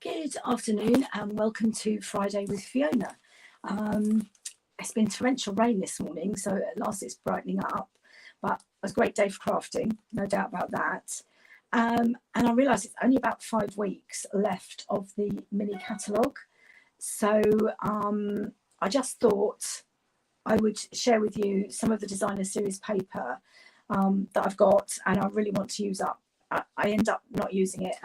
Good afternoon and welcome to Friday with Fiona. It's been torrential rain this morning, so at last it's brightening up, but it was a great day for crafting, no doubt about that. And I realised it's only about 5 weeks left of the mini catalogue, so I just thought I would share with you some of the designer series paper that I've got, and I really want to use up. I end up not using it,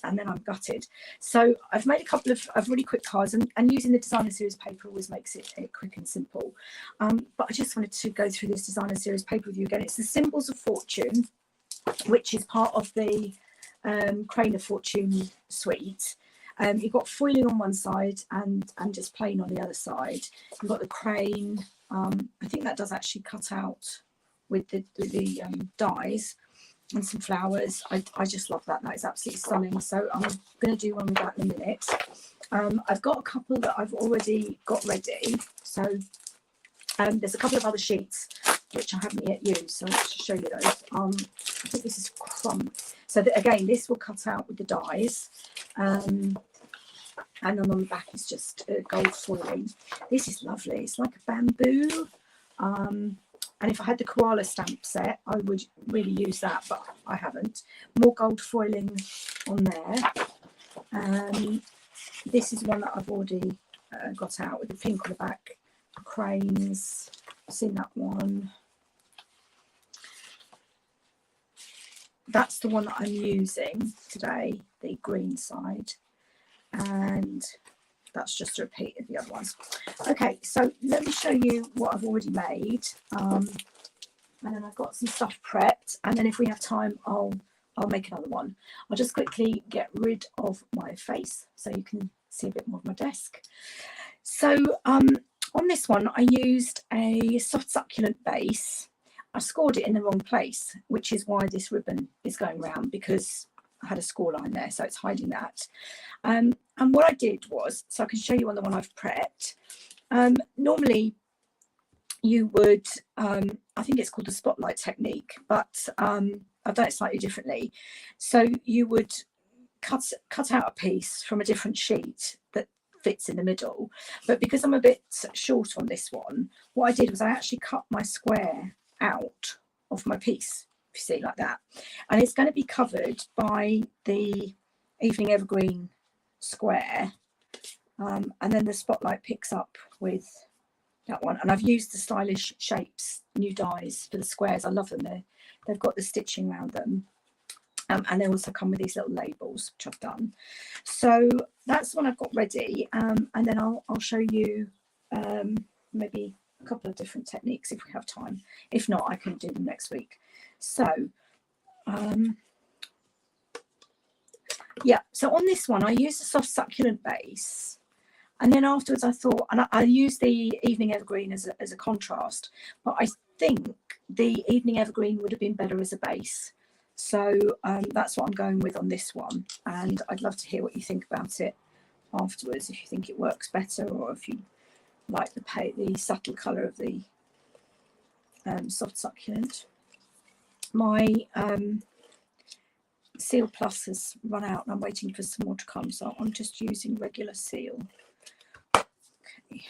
and then I'm gutted. So I've made a couple of really quick cards, and using the designer series paper always makes it quick and simple. But I just wanted to go through this designer series paper with you again. It's the Symbols of Fortune, which is part of the Crane of Fortune suite. You've got foiling on one side and just plain on the other side. You've got the crane. I think that does actually cut out with the dies and some flowers. I just love that. That is absolutely stunning. So I'm going to do one with that in a minute. I've got a couple that I've already got ready. So there's a couple of other sheets which I haven't yet used, so I'll show you those. I think this is crumb. So that, again, this will cut out with the dies. And then on the back is just gold foiling. This is lovely. It's like a bamboo. And if I had the koala stamp set, I would really use that, but I haven't. More gold foiling on there. This is one that I've already got out with the pink on the back. Cranes, I've seen that one. That's the one that I'm using today, the green side. And that's just a repeat of the other ones. Okay, so let me show you what I've already made. And then I've got some stuff prepped. And then if we have time, I'll make another one. I'll just quickly get rid of my face so you can see a bit more of my desk. So on this one, I used a soft succulent base. I scored it in the wrong place, which is why this ribbon is going round, because I had a score line there, so it's hiding that. And what I did was, so I can show you on the one I've prepped. Normally you would, I think it's called the spotlight technique, but I've done it slightly differently. So you would cut out a piece from a different sheet that fits in the middle. But because I'm a bit short on this one, what I did was I actually cut my square out of my piece, if you see, like that. And it's going to be covered by the Evening Evergreen square. And then the spotlight picks up with that one. And I've used the Stylish Shapes new dies for the squares. I love them. They've got the stitching around them. And they also come with these little labels, which I've done. So that's the one I've got ready. And then I'll show you maybe a couple of different techniques if we have time. If not, I can do them next week. So yeah, so on this one I used a soft succulent base, and then afterwards I thought, and I used the Evening Evergreen as a contrast, but I think the Evening Evergreen would have been better as a base. So that's what I'm going with on this one, and I'd love to hear what you think about it afterwards, if you think it works better, or if you like the subtle colour of the soft succulent. My Seal Plus has run out and I'm waiting for some more to come, so I'm just using regular seal. Okay,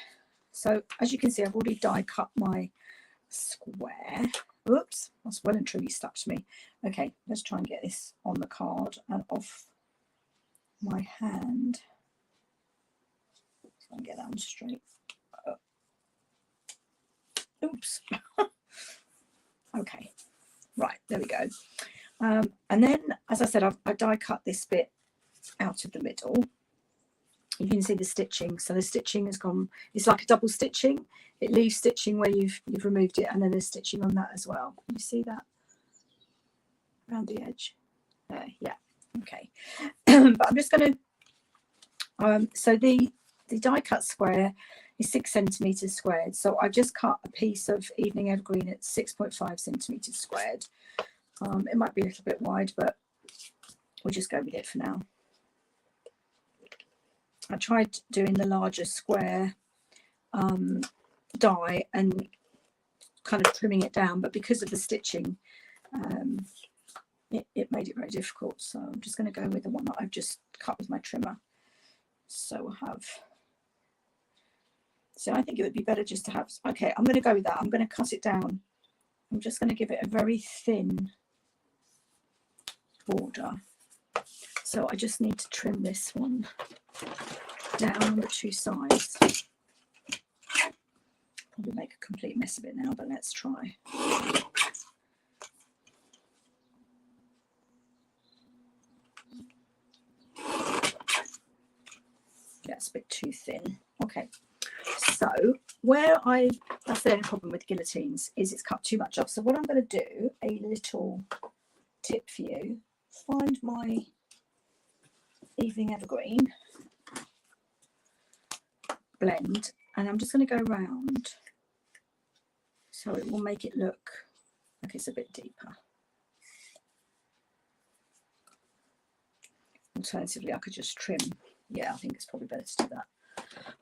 so as you can see, I've already die cut my square. Oops, that's well and truly stuck to me. Okay, let's try and get this on the card and off my hand. So I can get that on straight. Oops. Okay, right, there we go. And then, as I said, I die cut this bit out of the middle. You can see the stitching. So the stitching has gone, it's like a double stitching. It leaves stitching where you've removed it, and then there's stitching on that as well. Can you see that around the edge? There, yeah, okay. But I'm just going to, so the die cut square is 6 centimeters squared. So I've just cut a piece of Evening Evergreen at 6.5 centimeters squared. It might be a little bit wide, but we'll just go with it for now. I tried doing the larger square die and kind of trimming it down, but because of the stitching, it made it very difficult. So I'm just going to go with the one that I've just cut with my trimmer. So I have, so I think it would be better just to have, okay, I'm going to go with that. I'm going to cut it down. I'm just going to give it a very thin border. So I just need to trim this one down on the two sides. Probably make a complete mess of it now, but let's try. That's a bit too thin. Okay, so that's the only problem with guillotines, is it's cut too much off. So what I'm going to do, a little tip for you, find my Evening Evergreen blend, and I'm just going to go around so it will make it look like it's a bit deeper. Alternatively, I could just trim. Yeah, I think it's probably better to do that.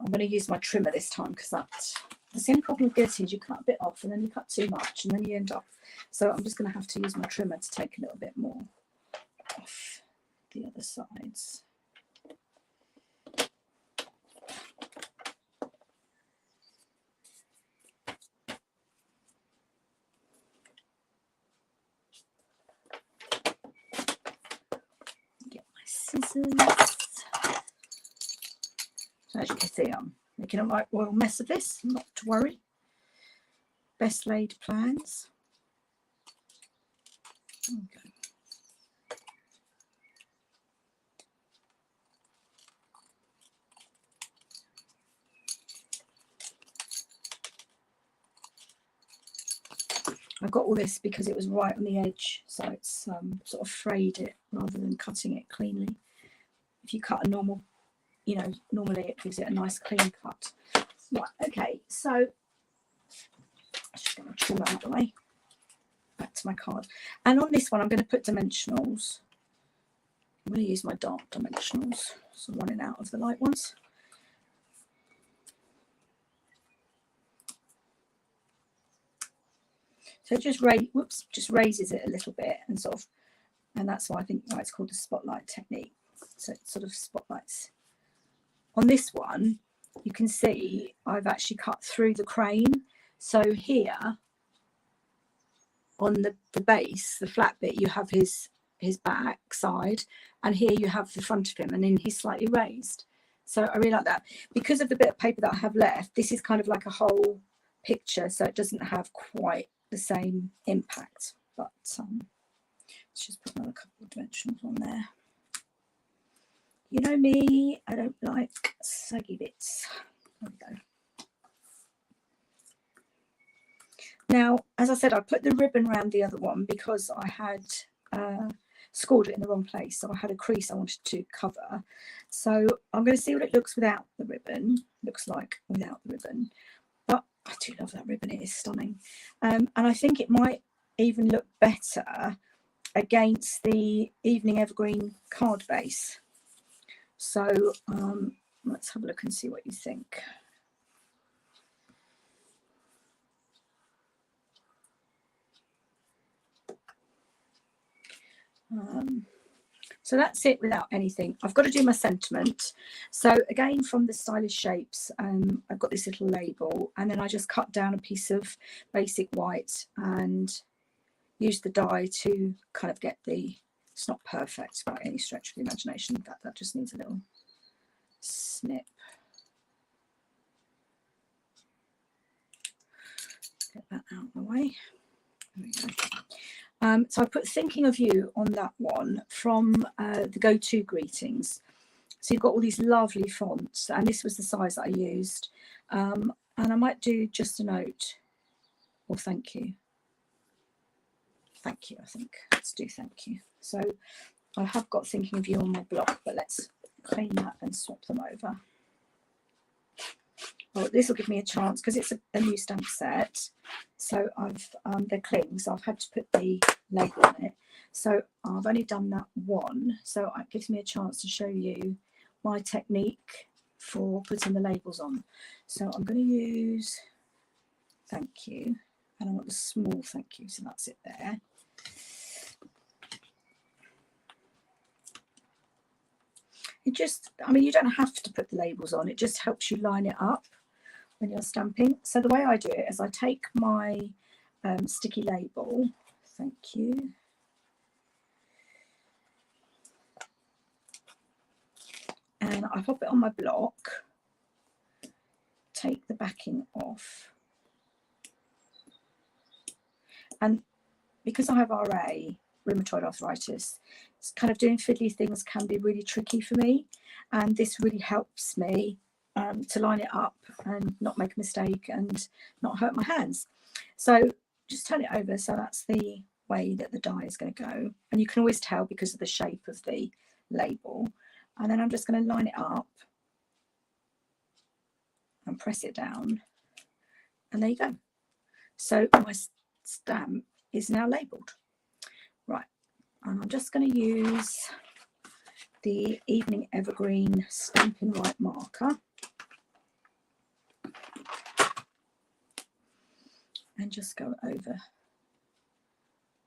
I'm going to use my trimmer this time, because that's the only problem with guillotines. You cut a bit off and then you cut too much and then you end up. So I'm just going to have to use my trimmer to take a little bit more off the other sides. Get my scissors. So as you can see, I'm making a right royal mess of this, not to worry. Best laid plans. Okay. I got all this because it was right on the edge, so it's sort of frayed it rather than cutting it cleanly. If you cut a normal, normally it gives it a nice clean cut. Right, okay, so I'm just going to trim that out of the way. Back to my card. And on this one, I'm going to put dimensionals. I'm going to use my dark dimensionals, so I'm running out of the light ones. So it just raises it a little bit, and and that's why I think it's called the spotlight technique. So it sort of spotlights. On this one, you can see I've actually cut through the crane. So here on the base, the flat bit, you have his back side, and here you have the front of him, and then he's slightly raised. So I really like that. Because of the bit of paper that I have left, this is kind of like a whole picture, so it doesn't have quite the same impact. But let's just put another couple of dimensionals on there. You know me, I don't like saggy bits. There we go. Now, as I said, I put the ribbon around the other one because I had scored it in the wrong place. So I had a crease I wanted to cover. So I'm going to see what it looks without the ribbon. Looks like without the ribbon. But I do love that ribbon. It is stunning. And I think it might even look better against the Evening Evergreen card base. So let's have a look and see what you think. So that's it without anything. I've got to do my sentiment. So again, from the Stylish Shapes, I've got this little label, and then I just cut down a piece of basic white and use the die to kind of get it's not perfect by any stretch of the imagination. That just needs a little snip. Get that out of the way. There we go. So I put Thinking of You on that one from the Go-To Greetings. So you've got all these lovely fonts, and this was the size that I used. And I might do just a note or thank you. Thank you, I think. Let's do thank you. So I have got Thinking of You on my block, but let's clean that and swap them over. Well, this will give me a chance because it's a new stamp set. So they're cling, so I've had to put the label on it. So I've only done that one, so it gives me a chance to show you my technique for putting the labels on. So I'm going to use thank you, and I want a small thank you, so that's it there. it just, I mean, you don't have to put the labels on, it just helps you line it up when you're stamping. So the way I do it is I take my sticky label, thank you, and I pop it on my block, take the backing off, and because I have RA, rheumatoid arthritis, it's kind of doing fiddly things can be really tricky for me, and this really helps me to line it up and not make a mistake and not hurt my hands. So just turn it over, so that's the way that the die is going to go, and you can always tell because of the shape of the label. And then I'm just going to line it up and press it down, and there you go. So my stamp is now labelled. Right, and I'm just going to use the Evening Evergreen Stampin' White marker and just go over,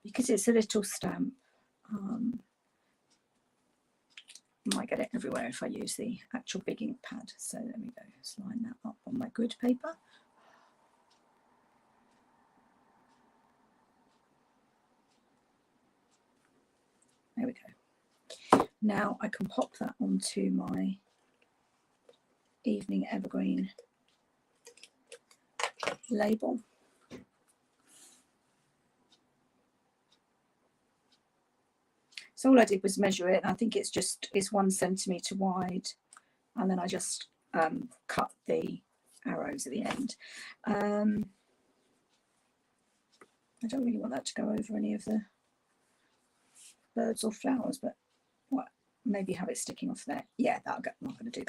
because it's a little stamp. I might get it everywhere if I use the actual big ink pad. So there we go, let's line that up on my grid paper. There we go. Now I can pop that onto my Evening Evergreen label. So all I did was measure it. I think it's 1 centimetre wide, and then I just cut the arrows at the end. I don't really want that to go over any of the birds or flowers, but what, maybe have it sticking off there. Yeah, that'll go. I'm not going to do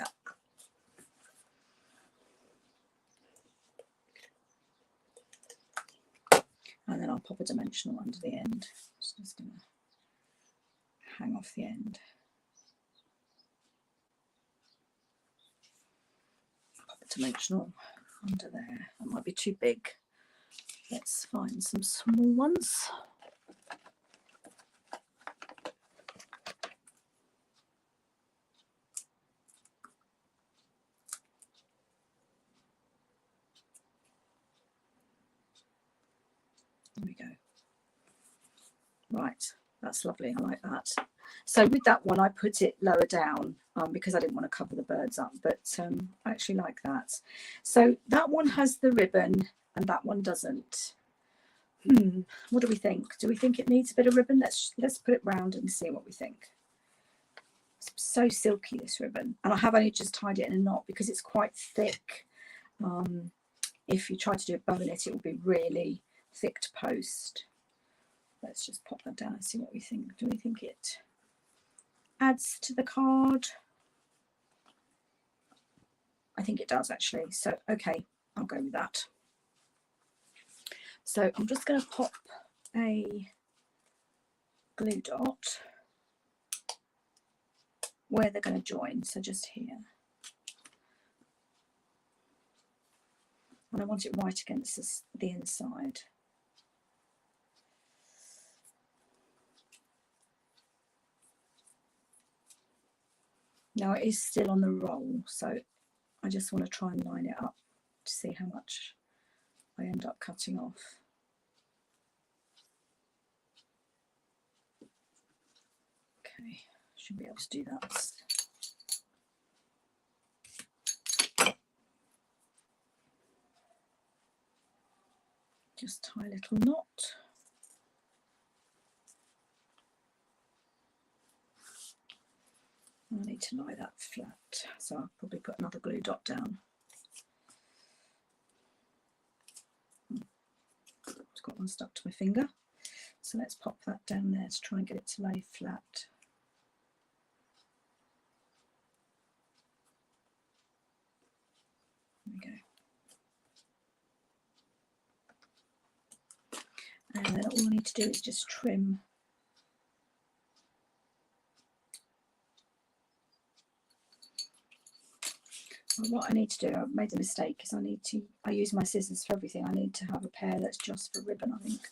that. And then I'll pop a dimensional under the end. Just going to hang off the end. Pop a dimensional under there. That might be too big. Let's find some small ones. There we go. Right, that's lovely. I like that. So with that one, I put it lower down because I didn't want to cover the birds up, but I actually like that. So that one has the ribbon and that one doesn't. What do we think? Do we think it needs a bit of ribbon? Let's put it round and see what we think. It's so silky, this ribbon, and I have only just tied it in a knot because it's quite thick. If you try to do a bow in it, it will be really thick to post. Let's just pop that down and see what we think. Do we think it adds to the card? I think it does actually. So, okay, I'll go with that. So I'm just going to pop a glue dot where they're going to join. So just here. And I want it right against the inside. Now it is still on the roll, so I just want to try and line it up to see how much I end up cutting off. Okay, should be able to do that. Just tie a little knot. I need to lie that flat, so I'll probably put another glue dot down. I've got one stuck to my finger, so let's pop that down there to try and get it to lay flat. There we go. And then all I need to do is just trim what I need to do. I've made a mistake because I use my scissors for everything. I need to have a pair that's just for ribbon, I think.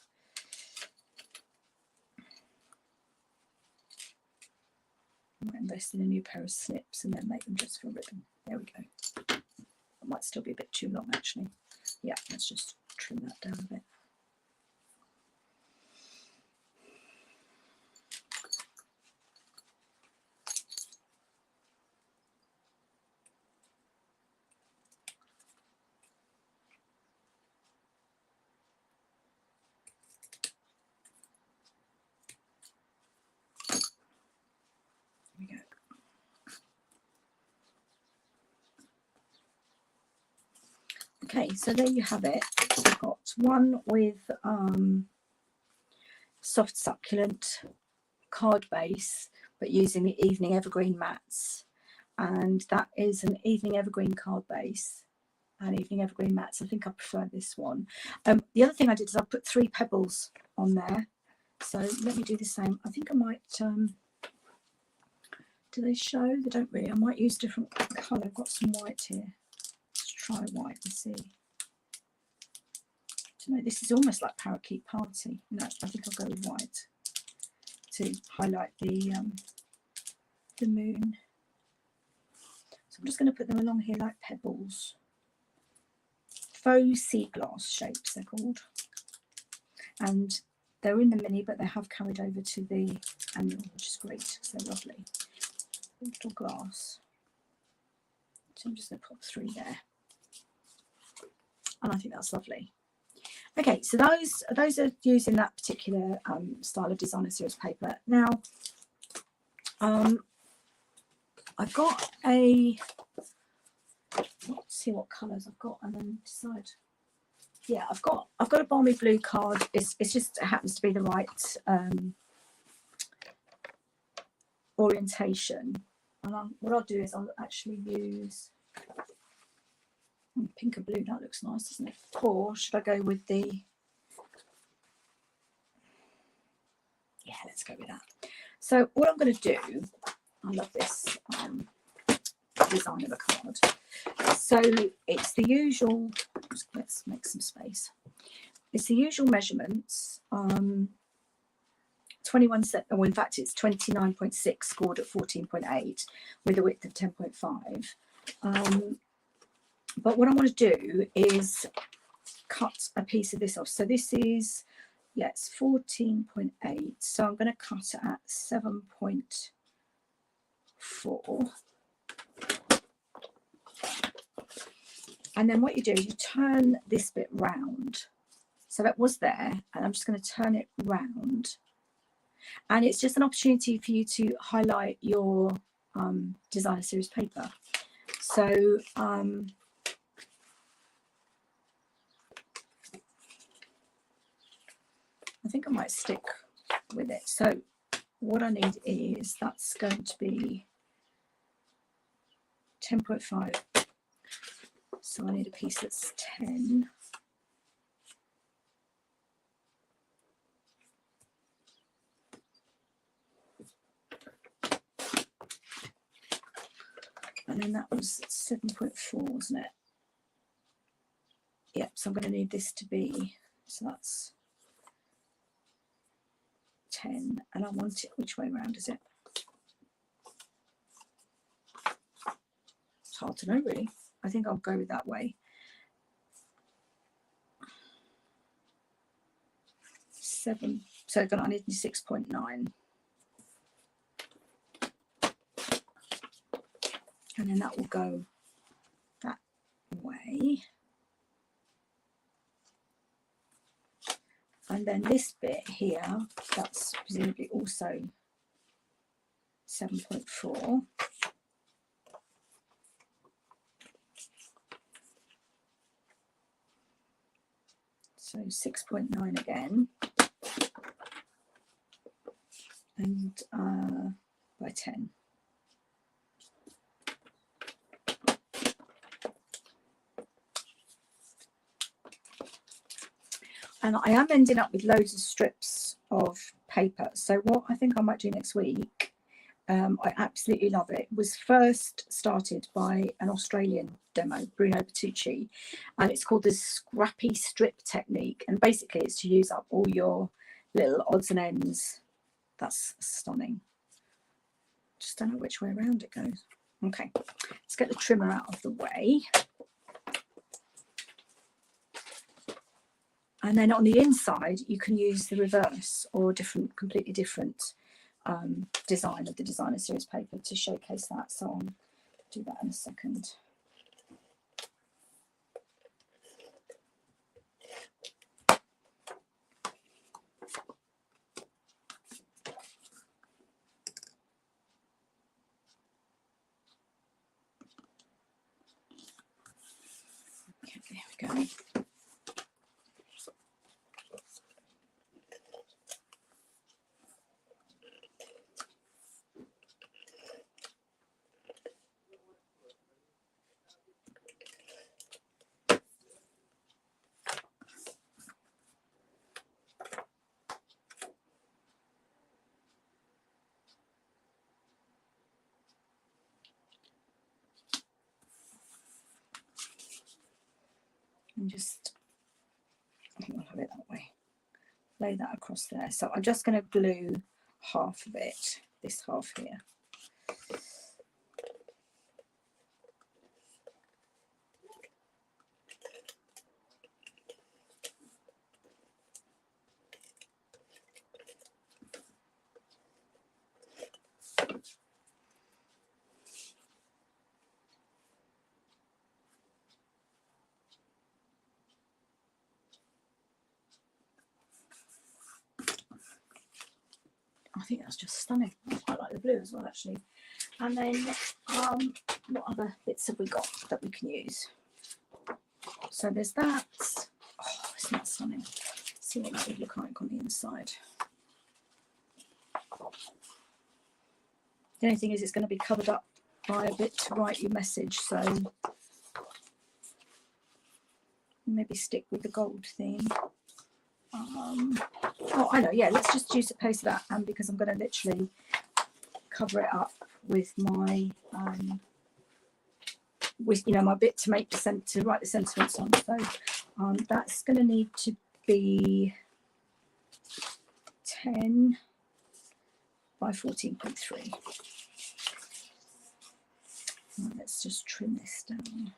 Might invest in a new pair of snips and then make them just for ribbon. There we go. That might still be a bit too long actually. Yeah, let's just trim that down a bit. There we go. Okay, so there you have it. I've got one with soft succulent card base, but using the Evening Evergreen mats, and that is an Evening Evergreen card base and Evening Evergreen mats. I think I prefer this one. The other thing I did is I put 3 pebbles on there, so let me do the same. I think I might do they show? They don't really. I might use different colour. I've got some white here. Let's try white and see. No, this is almost like Parakeet Party. No, I think I'll go with white to highlight the moon. So I'm just going to put them along here like pebbles. Faux sea glass shapes they're called, and they're in the mini, but they have carried over to the annual, which is great because they're lovely. Little glass. So I'm just going to put 3 there, and I think that's lovely. Okay, so those are using that particular style of designer series paper. Now, I've got a, let's see what colours I've got and then decide. Yeah, I've got a balmy blue card. It's just, it happens to be the right orientation. And what I'll do is I'll actually use pink and blue. That looks nice, doesn't it? Or should I go with the, yeah, let's go with that. So what I'm going to do, I love this design of a card. So it's the usual, let's make some space. It's the usual measurements, 21 cent, or in fact it's 29.6 scored at 14.8 with a width of 10.5. But what I want to do is cut a piece of this off. So this is, yeah, it's 14.8. So I'm going to cut it at 7.4. And then what you do is you turn this bit round. So that was there, and I'm just going to turn it round. And it's just an opportunity for you to highlight your designer series paper. So I think I might stick with it. So what I need is, that's going to be 10.5. So I need a piece that's 10. And then that was 7.4, wasn't it? Yep, so I'm going to need this to be, so that's 10, and I want it, which way around is it? It's hard to know really. I think I'll go with that way. 7, so I need 6.9. And then that will go that way. And then this bit here, that's presumably also 7.4. So 6.9 again. And by 10. And I am ending up with loads of strips of paper. So what I think I might do next week, I absolutely love it, was first started by an Australian demo, Bruno Bertucci, and it's called the scrappy strip technique. And basically it's to use up all your little odds and ends. That's stunning. Just don't know which way around it goes. Okay, let's get the trimmer out of the way. And then on the inside, you can use the reverse or different, completely different design of the Designer Series paper to showcase that. So I'll do that in a second. Okay, there we go. And just, I think I'll have it that way. Lay that across there. So I'm just going to glue half of it, this half here. I think that's just stunning. I quite like the blue as well, actually. And then what other bits have we got that we can use? So there's that. Oh, isn't that stunning? Let's see what that would look like on the inside. The only thing is it's going to be covered up by a bit to write your message, so maybe stick with the gold theme. Oh, I know, yeah, let's just use a post of that, and because I'm going to literally cover it up with my my bit to make to write the sentiments on. So that's going to need to be 10 by 14.3. Right, let's just trim this down.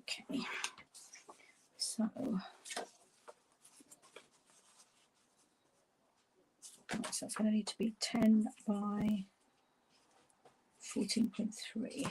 Okay, so it's going to need to be 10 by 14.3.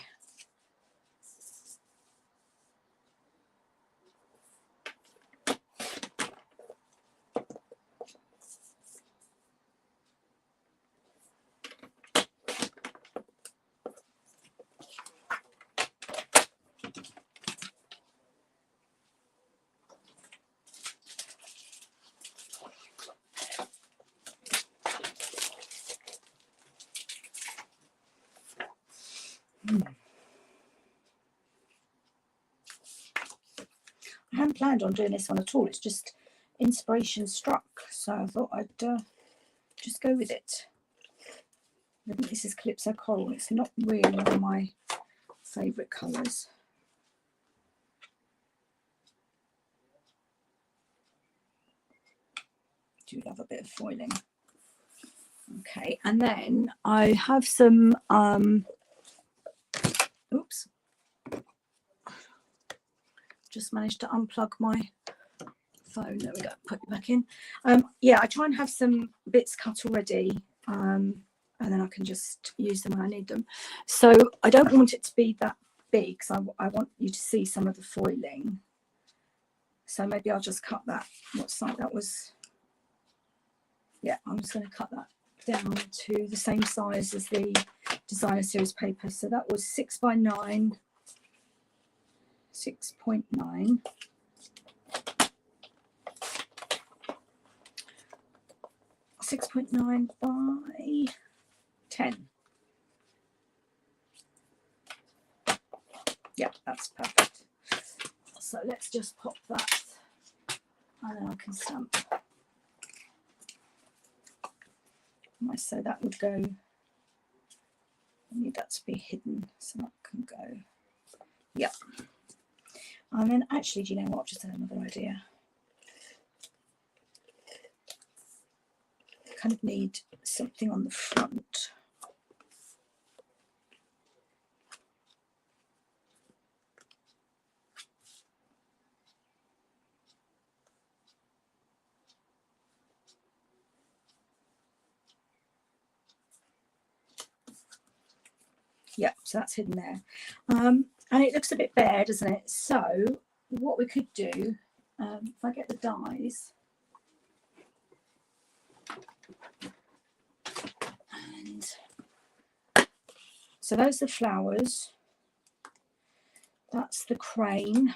I hadn't planned on doing this one at all. It's just inspiration struck, so I thought I'd just go with it. I think this is Calypso Coral. It's not really one of my favourite colours. Do love a bit of foiling. Okay, and then I have some oops, just managed to unplug my phone. There we go, put it back in. Yeah, I try and have some bits cut already, and then I can just use them when I need them. So I don't want it to be that big, because I want you to see some of the foiling. So maybe I'll just cut that. What size that was? Yeah, I'm just going to cut that down to the same size as the Designer Series paper. So that was 6 by 9, 6.9. 6.9 by 10. Yep, that's perfect. So let's just pop that, and then I can stamp. So that would go, I need that to be hidden, so that can go. Yep. And then actually, do you know what? I've just had another idea. I kind of need something on the front. Yep, so that's hidden there. And it looks a bit bare, doesn't it? So what we could do, if I get the dies, and so those are the flowers, that's the crane,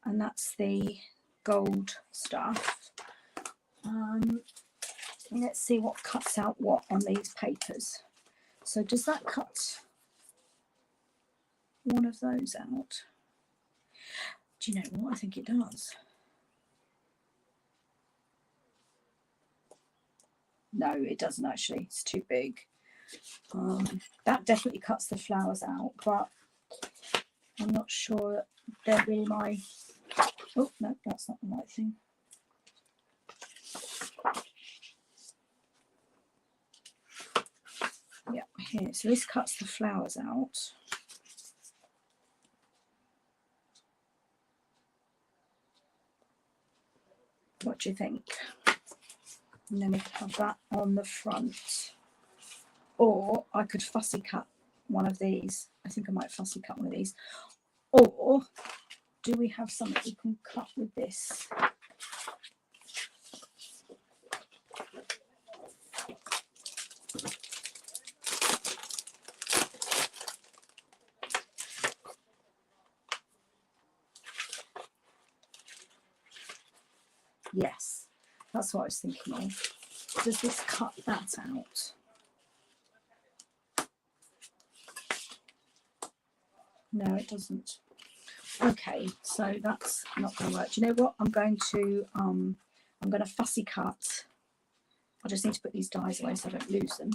and that's the gold stuff. Let's see what cuts out what on these papers. So does that cut one of those out? Do you know what? I think it does. No, it doesn't actually. It's too big. That definitely cuts the flowers out, but I'm not sure they're really my... Oh, no, that's not the right thing. Yeah, here. So this cuts the flowers out. What do you think? And then we could have that on the front. Or I could fussy cut one of these. I think I might fussy cut one of these. Or do we have something we can cut with this? Yes, that's what I was thinking of. Does this cut that out? No, it doesn't. Okay, so that's not going to work. Do you know what? I'm going to fussy cut. I just need to put these dies away so I don't lose them.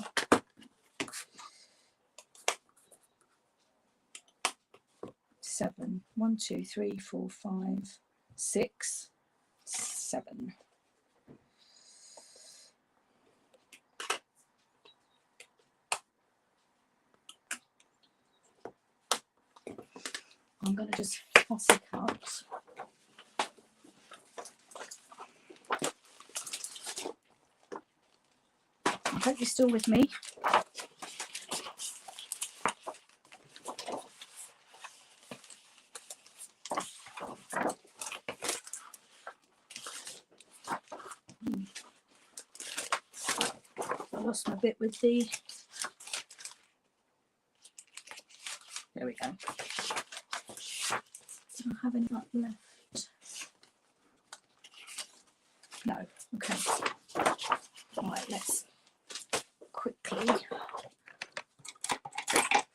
Seven. 1, 2, 3, 4, 5, 6, 7. I'm going to just fussy cut. I hope you're still with me. I lost my bit with the... There we go. Do I have any left? No. Okay. Right, let's quickly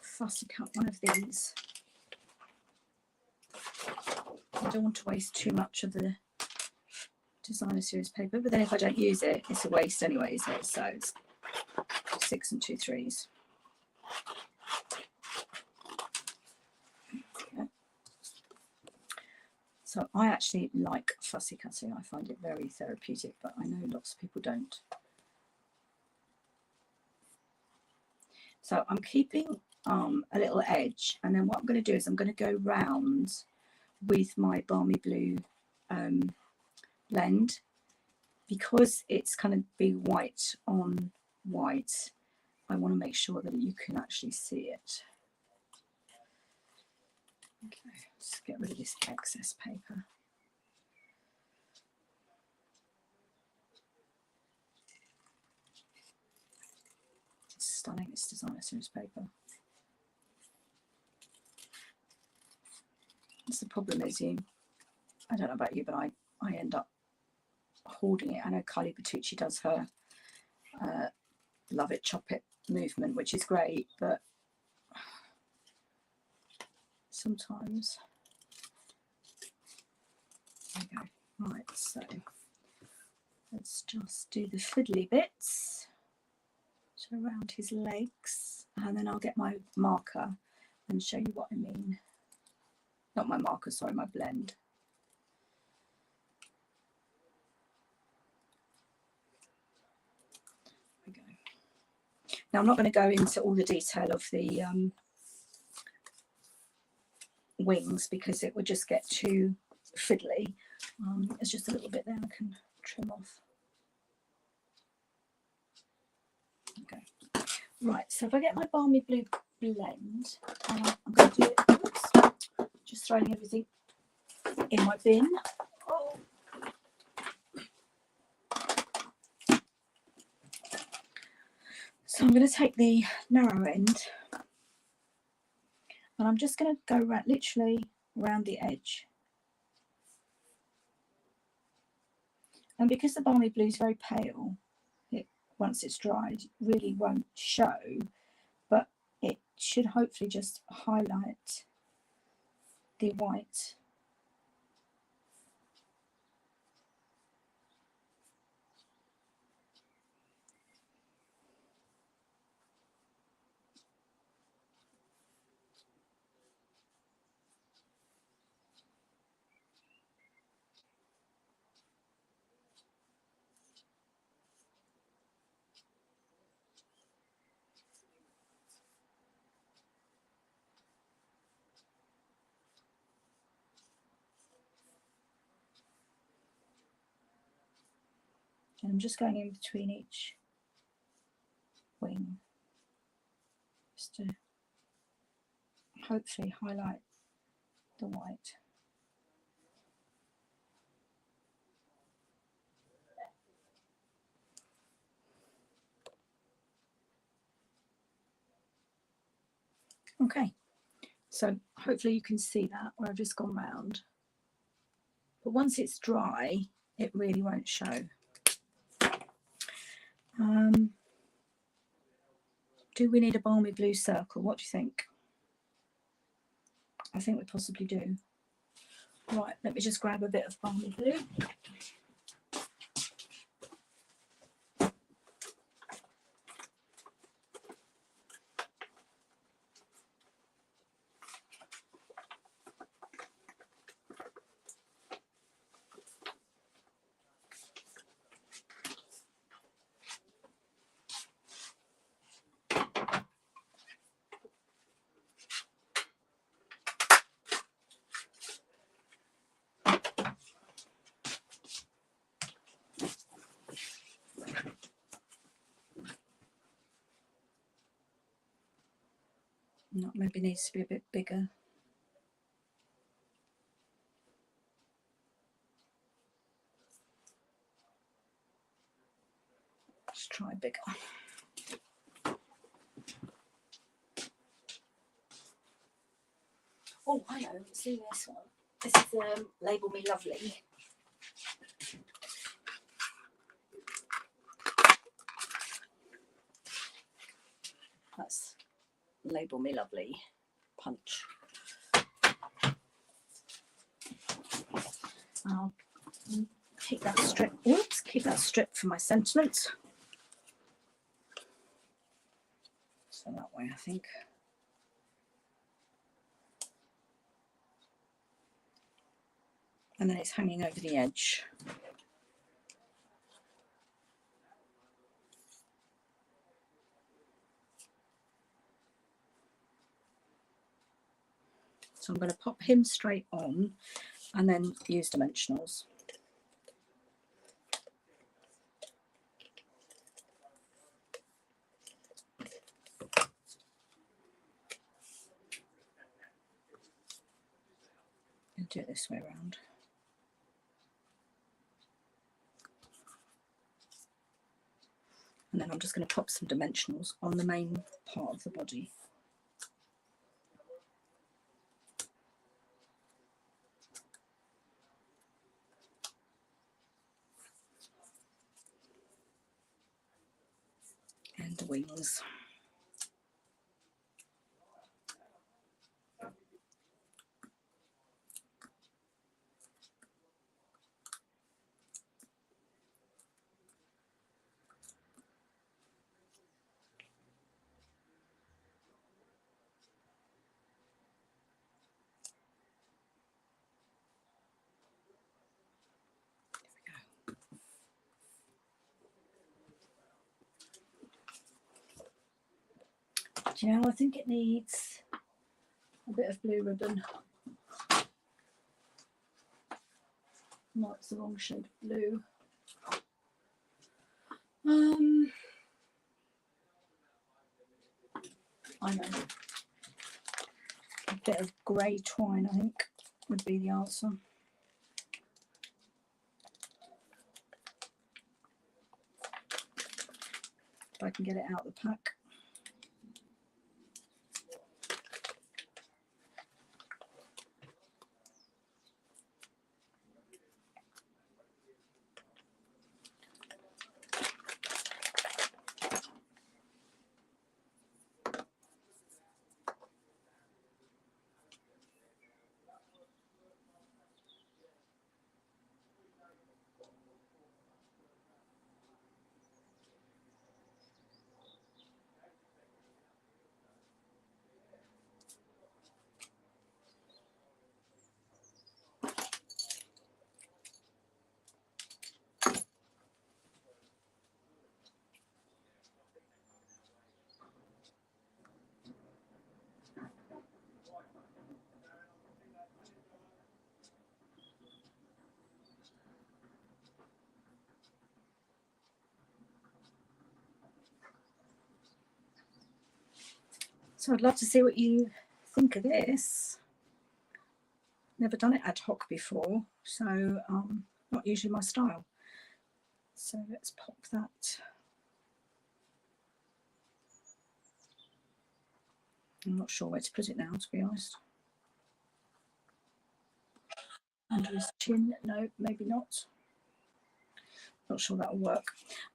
fussy cut one of these. I don't want to waste too much of the designer series paper, but then if I don't use it, it's a waste anyway, isn't it? So it's 6 and 2 3s. Okay. So I actually like fussy cutting. I find it very therapeutic, but I know lots of people don't. So I'm keeping a little edge, and then what I'm going to do is I'm going to go round with my Balmy Blue blend, because it's kind of be white on white. I want to make sure that you can actually see it. Okay, let's get rid of this excess paper. It's stunning, this designer series paper. That's the problem is I don't know about you, but I end up hoarding it. I know Kylie Bertucci does her Love It, Chop It movement, which is great, but sometimes. There we go. Right, so let's just do the fiddly bits. So around his legs, and then I'll get my marker and show you what I mean. Not my marker, sorry, my blend. There we go. Now I'm not going to go into all the detail of the wings because it would just get too fiddly. There's just a little bit there I can trim off. Okay. Right, so if I get my Balmy Blue blend, I'm going to do it, oops, just throwing everything in my bin. Oh. So I'm going to take the narrow end and I'm just going to go right, literally around the edge. And because the Balmy Blue is very pale, once it's dried, really won't show, but it should hopefully just highlight the white. And I'm just going in between each wing just to hopefully highlight the white. Okay, so hopefully you can see that where I've just gone round. But once it's dry, it really won't show. Do we need a Balmy Blue circle? What do you think? I think we possibly do. Right, let me just grab a bit of Balmy Blue. Not maybe needs to be a bit bigger. Let's try bigger. Oh, I know. See this one. This is Label Me Lovely. That's Label Me Lovely punch. I'll keep that strip. Whoops, keep that strip for my sentiment. So that way, I think. And then it's hanging over the edge. So I'm going to pop him straight on and then use dimensionals. And do it this way around. And then I'm just going to pop some dimensionals on the main part of the body. And the wings. Yeah, I think it needs a bit of blue ribbon. No, it's the wrong shade of blue. I know. A bit of grey twine, I think, would be the answer. If I can get it out of the pack. So I'd love to see what you think of this. Never done it ad hoc before, so not usually my style. So let's pop that. I'm not sure where to put it now, to be honest. Under his chin, no, maybe not. Not sure that'll work.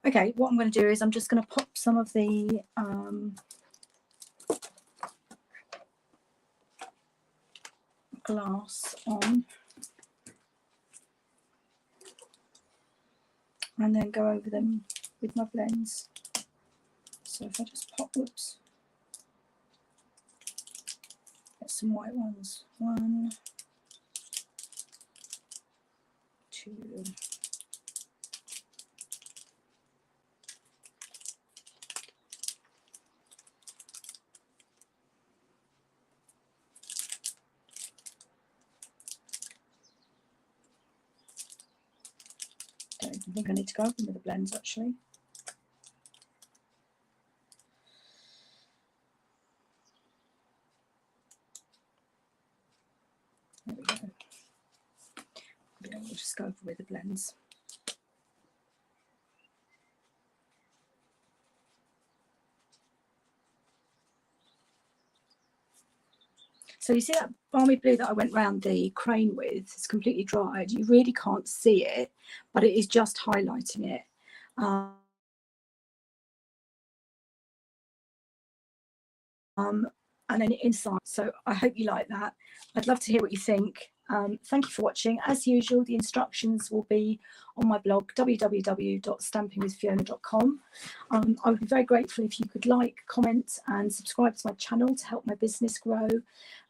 Okay, what I'm going to do is I'm just going to pop some of the glass on and then go over them with my blends. So if I just pop, whoops, get some white ones. 1, 2, don't even think I need to go over them with the blends actually. There we go. We'll just go over with the blends. So you see that balmy blue that I went round the crane with? It's completely dried. You really can't see it, but it is just highlighting it. And then inside. So I hope you like that. I'd love to hear what you think. Thank you for watching. As usual, the instructions will be on my blog, www.stampingwithfiona.com. I would be very grateful if you could like, comment and subscribe to my channel to help my business grow.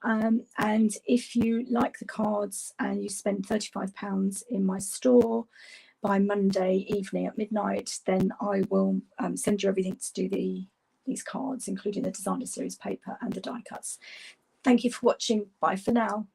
And if you like the cards and you spend £35 in my store by Monday evening at midnight, then I will send you everything to do these cards, including the designer series paper and the die cuts. Thank you for watching. Bye for now.